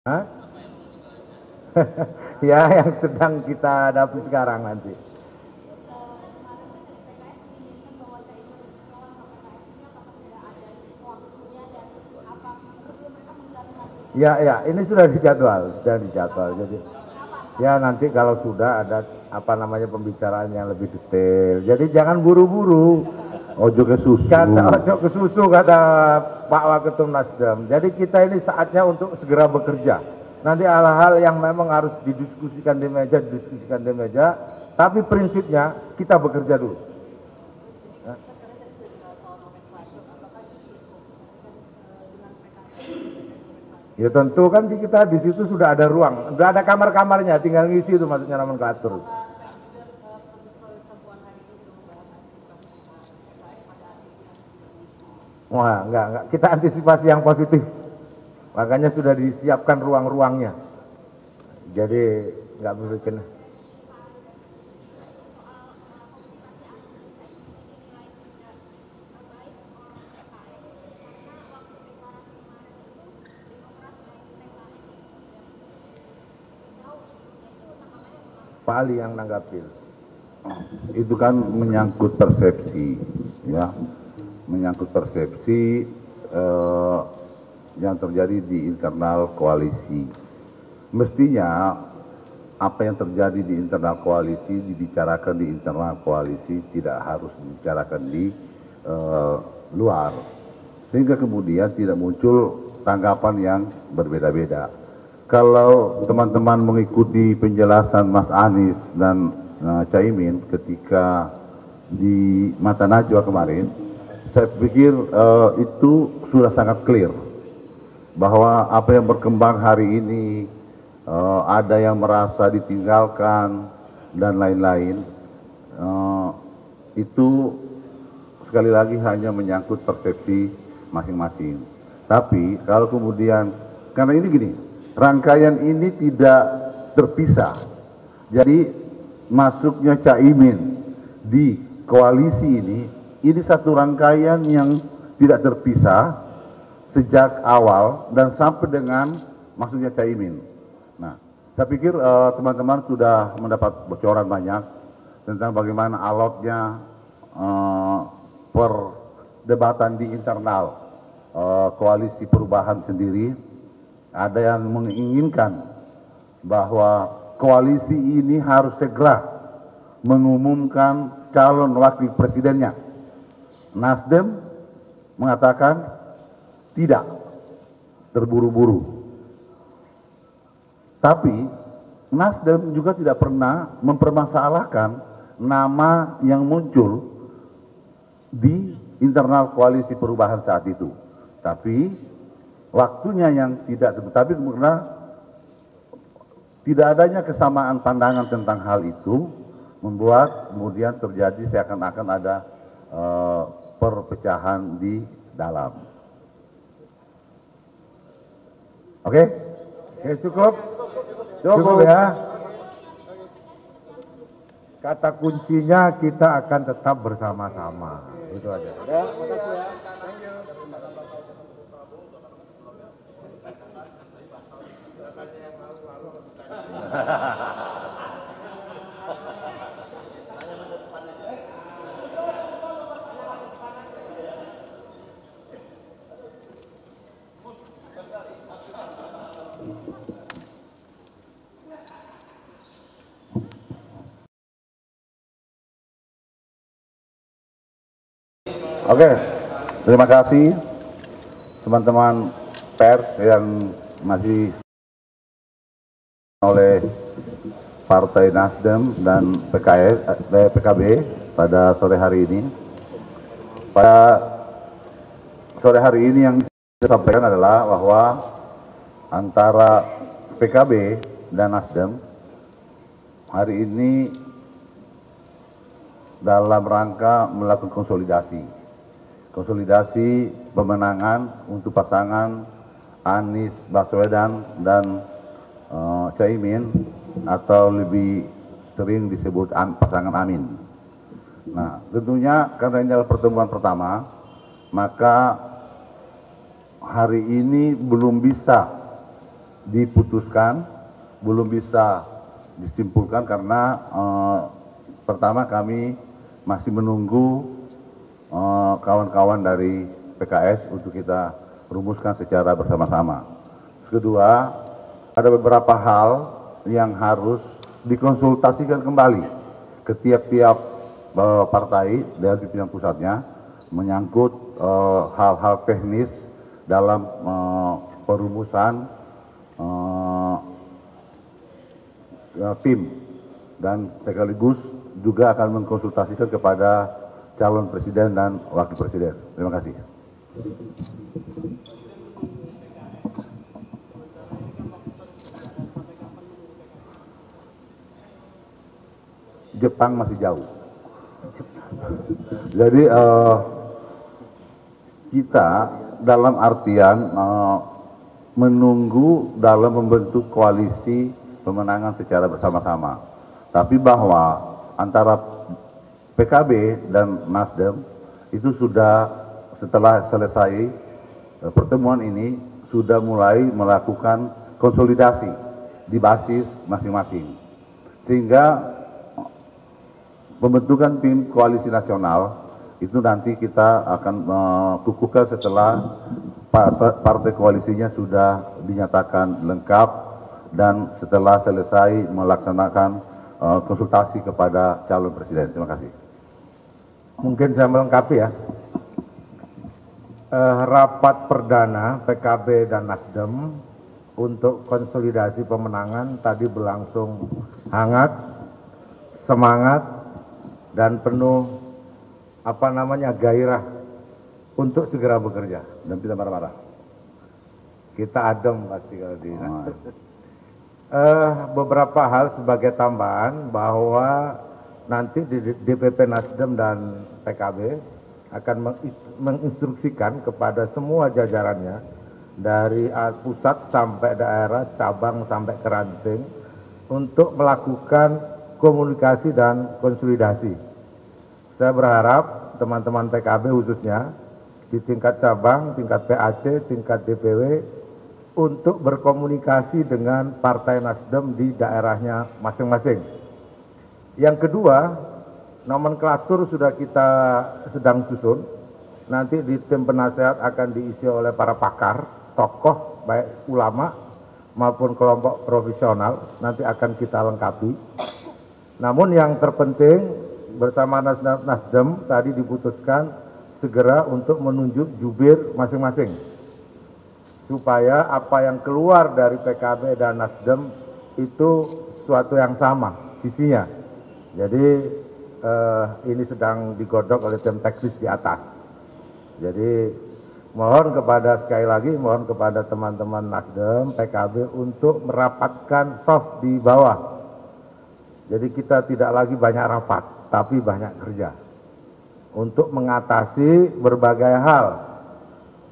Hah? Ya, yang sedang kita hadapi sekarang nanti. Ya, ini sudah dijadwal. Jadi, ya nanti kalau sudah ada pembicaraan yang lebih detail. Jadi jangan buru-buru. Ojo ke susu. Ojo ke susu kata Pak Waketum Nasdem. Jadi kita ini saatnya untuk segera bekerja. Nanti hal-hal yang memang harus didiskusikan di meja, tapi prinsipnya kita bekerja dulu. Ya tentu kan sih, kita di situ sudah ada ruang, sudah ada kamar-kamarnya, tinggal ngisi itu maksudnya nomenklatur. Wah, enggak, kita antisipasi yang positif. Makanya sudah disiapkan ruang-ruangnya. Jadi enggak berbikin. Pak Ali yang nanggapin. Itu kan menyangkut persepsi, ya, menyangkut persepsi yang terjadi di internal koalisi. Mestinya apa yang terjadi di internal koalisi dibicarakan di internal koalisi, tidak harus dibicarakan di luar, sehingga kemudian tidak muncul tanggapan yang berbeda-beda. Kalau teman-teman mengikuti penjelasan Mas Anies dan Caimin ketika di Mata Najwa kemarin, saya pikir itu sudah sangat clear bahwa apa yang berkembang hari ini, ada yang merasa ditinggalkan dan lain-lain, itu sekali lagi hanya menyangkut persepsi masing-masing. Tapi kalau kemudian, karena ini gini, rangkaian ini tidak terpisah. Jadi masuknya Caimin di koalisi ini satu rangkaian yang tidak terpisah sejak awal dan sampai dengan masuknya Caimin. Nah, saya pikir teman-teman sudah mendapat bocoran banyak tentang bagaimana alotnya perdebatan di internal koalisi perubahan sendiri. Ada yang menginginkan bahwa koalisi ini harus segera mengumumkan calon wakil presidennya. Nasdem mengatakan tidak, terburu-buru. Tapi Nasdem juga tidak pernah mempermasalahkan nama yang muncul di internal koalisi perubahan saat itu. Tapi waktunya yang tidak, tapi karena tidak adanya kesamaan pandangan tentang hal itu, membuat kemudian terjadi seakan-akan ada perpecahan di dalam. Oke, cukup ya. Kata kuncinya kita akan tetap bersama-sama. Itu aja. Ya, makasih ya. Oke, terima kasih teman-teman pers yang masih oleh Partai Nasdem dan PKB pada sore hari ini. Pada sore hari ini yang disampaikan adalah bahwa antara PKB dan Nasdem hari ini dalam rangka melakukan konsolidasi pemenangan untuk pasangan Anies Baswedan dan Caimin, atau lebih sering disebut pasangan Amin. Nah, tentunya karena ini adalah pertemuan pertama, maka hari ini belum bisa diputuskan, belum bisa disimpulkan karena pertama kami masih menunggu kawan-kawan dari PKS untuk kita rumuskan secara bersama-sama. Kedua, ada beberapa hal yang harus dikonsultasikan kembali ke tiap-tiap partai dan pimpinan pusatnya menyangkut hal-hal teknis dalam perumusan tim, dan sekaligus juga akan mengkonsultasikan kepada calon presiden dan wakil presiden. Terima kasih. Jepang masih jauh. Jadi kita dalam artian menunggu dalam membentuk koalisi pemenangan secara bersama-sama. Tapi bahwa antara PKB dan Nasdem itu sudah setelah selesai pertemuan ini sudah mulai melakukan konsolidasi di basis masing-masing. Sehingga pembentukan tim koalisi nasional itu nanti kita akan kukuhkan setelah partai koalisinya sudah dinyatakan lengkap dan setelah selesai melaksanakan konsultasi kepada calon presiden. Terima kasih. Mungkin saya melengkapi ya. Rapat perdana PKB dan Nasdem untuk konsolidasi pemenangan tadi berlangsung hangat, semangat, dan penuh gairah untuk segera bekerja Dan tidak marah-marah. Kita adem pasti kalau di Nasdem. Beberapa hal sebagai tambahan bahwa nanti di DPP Nasdem dan PKB akan menginstruksikan kepada semua jajarannya dari pusat sampai daerah, cabang sampai ke ranting untuk melakukan komunikasi dan konsolidasi. Saya berharap teman-teman PKB khususnya di tingkat cabang, tingkat PAC, tingkat DPW untuk berkomunikasi dengan Partai Nasdem di daerahnya masing-masing. Yang kedua, nomenklatur sudah kita sedang susun. Nanti di tim penasehat akan diisi oleh para pakar, tokoh baik ulama maupun kelompok profesional. Nanti akan kita lengkapi. Namun yang terpenting bersama Nasdem tadi diputuskan segera untuk menunjuk jubir masing-masing. Supaya apa yang keluar dari PKB dan Nasdem itu sesuatu yang sama visinya. Jadi ini sedang digodok oleh tim teknis di atas. Jadi mohon sekali lagi mohon kepada teman-teman Nasdem, PKB untuk merapatkan soft di bawah. Jadi kita tidak lagi banyak rapat, tapi banyak kerja untuk mengatasi berbagai hal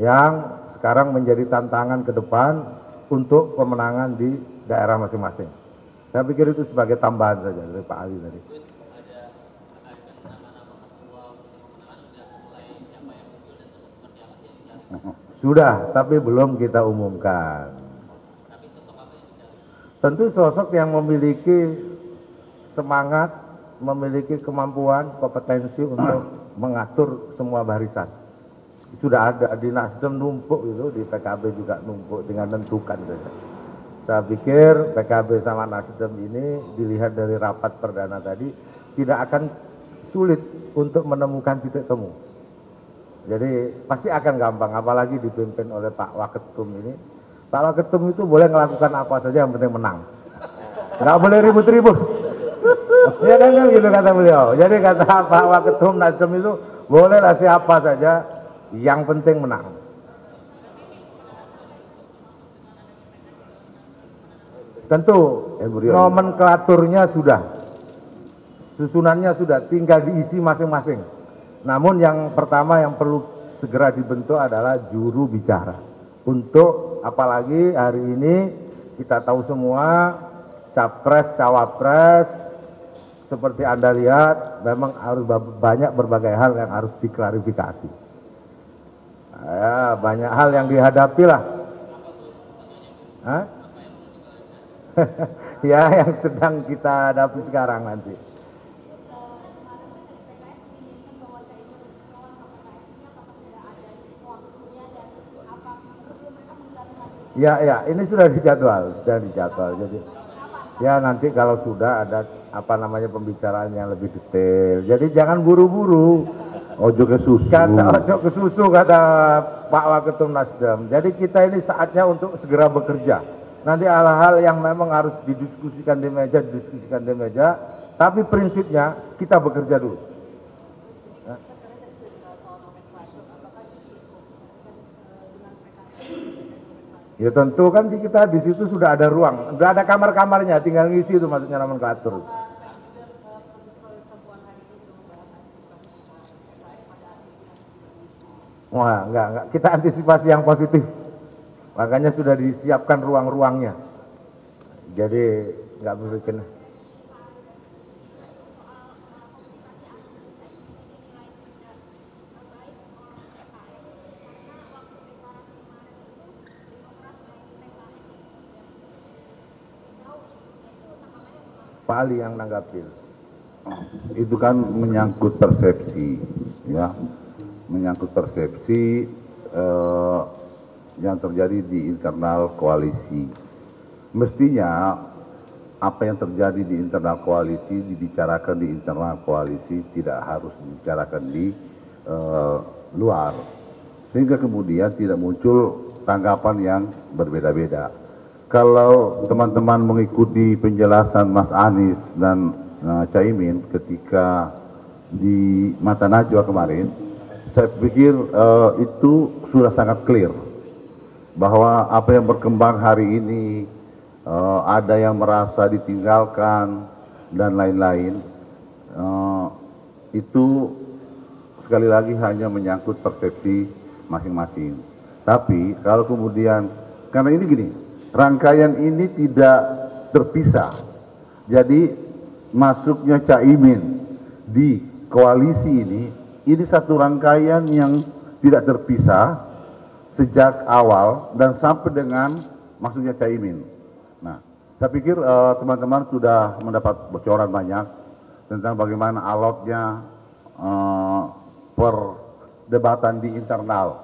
yang sekarang menjadi tantangan ke depan untuk pemenangan di daerah masing-masing. Saya pikir itu sebagai tambahan saja dari Pak Ali tadi. Sudah, tapi belum kita umumkan. Tentu sosok yang memiliki semangat, memiliki kemampuan, kompetensi untuk mengatur semua barisan. Sudah ada di Nasdem numpuk itu, di PKB juga numpuk, dengan menentukan saja. Saya pikir PKB sama Nasdem ini dilihat dari rapat perdana tadi tidak akan sulit untuk menemukan titik temu. Jadi pasti akan gampang, apalagi dipimpin oleh Pak Waketum ini. Pak Waketum itu boleh melakukan apa saja yang penting menang. Nggak boleh ribut-ribut. Ya kan gitu kata beliau. Jadi kata Pak Waketum Nasdem itu bolehlah siapa saja, yang penting menang. Tentu nomenklaturnya sudah, susunannya sudah, tinggal diisi masing-masing. Namun yang pertama yang perlu segera dibentuk adalah juru bicara. Untuk apalagi hari ini kita tahu semua capres, cawapres seperti Anda lihat memang harus banyak berbagai hal yang harus diklarifikasi. Ya, banyak hal yang dihadapi lah. Ya, yang sedang kita hadapi sekarang nanti. Ya, ini sudah dijadwal. Jadi, ya nanti kalau sudah ada pembicaraan yang lebih detail. Jadi jangan buru-buru. Ojo ke susu. Ojo ke susu kata Pak Waketum Nasdem. Jadi kita ini saatnya untuk segera bekerja. Nanti hal-hal yang memang harus didiskusikan di meja. Tapi prinsipnya kita bekerja dulu. Ya tentu kan sih kita di situ sudah ada ruang, sudah ada kamar-kamarnya, tinggal ngisi itu maksudnya nomenklatur. Wah, enggak, kita antisipasi yang positif. Makanya sudah disiapkan ruang-ruangnya. Jadi enggak berpikir. Pak Ali yang nanggapin. Itu kan menyangkut persepsi, ya, menyangkut persepsi yang terjadi di internal koalisi. Mestinya apa yang terjadi di internal koalisi dibicarakan di internal koalisi, tidak harus dibicarakan di luar, sehingga kemudian tidak muncul tanggapan yang berbeda-beda. Kalau teman-teman mengikuti penjelasan Mas Anies dan Caimin ketika di Mata Najwa kemarin, saya pikir itu sudah sangat clear bahwa apa yang berkembang hari ini, ada yang merasa ditinggalkan dan lain-lain, itu sekali lagi hanya menyangkut persepsi masing-masing. Tapi kalau kemudian, karena ini gini, rangkaian ini tidak terpisah. Jadi masuknya Caimin di koalisi ini satu rangkaian yang tidak terpisah sejak awal dan sampai dengan masuknya Caimin. Nah, saya pikir teman-teman sudah mendapat bocoran banyak tentang bagaimana alotnya perdebatan di internal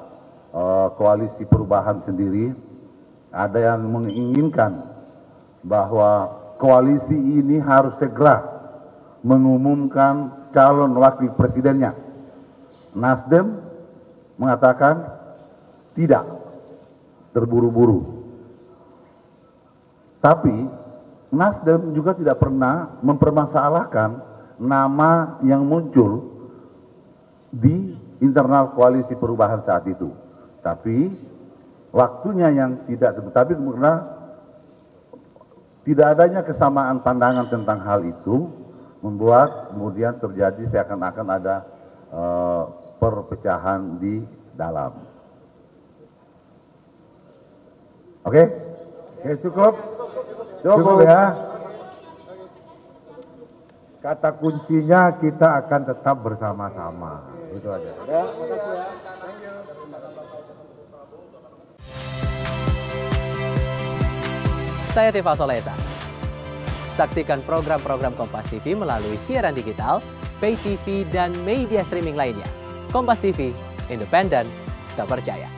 koalisi perubahan sendiri. Ada yang menginginkan bahwa koalisi ini harus segera mengumumkan calon wakil presidennya. Nasdem mengatakan tidak, terburu-buru. Tapi Nasdem juga tidak pernah mempermasalahkan nama yang muncul di internal koalisi perubahan saat itu. Tapi waktunya yang tidak, tapi karena tidak adanya kesamaan pandangan tentang hal itu, membuat kemudian terjadi seakan-akan ada perpecahan di dalam. Oke, cukup ya. Kata kuncinya kita akan tetap bersama-sama. Itu aja. Ya, makasih ya. Saya Tifa Solesa. Saksikan program-program Kompas TV melalui siaran digital, pay TV, dan media streaming lainnya. Kompas TV, independen, terpercaya.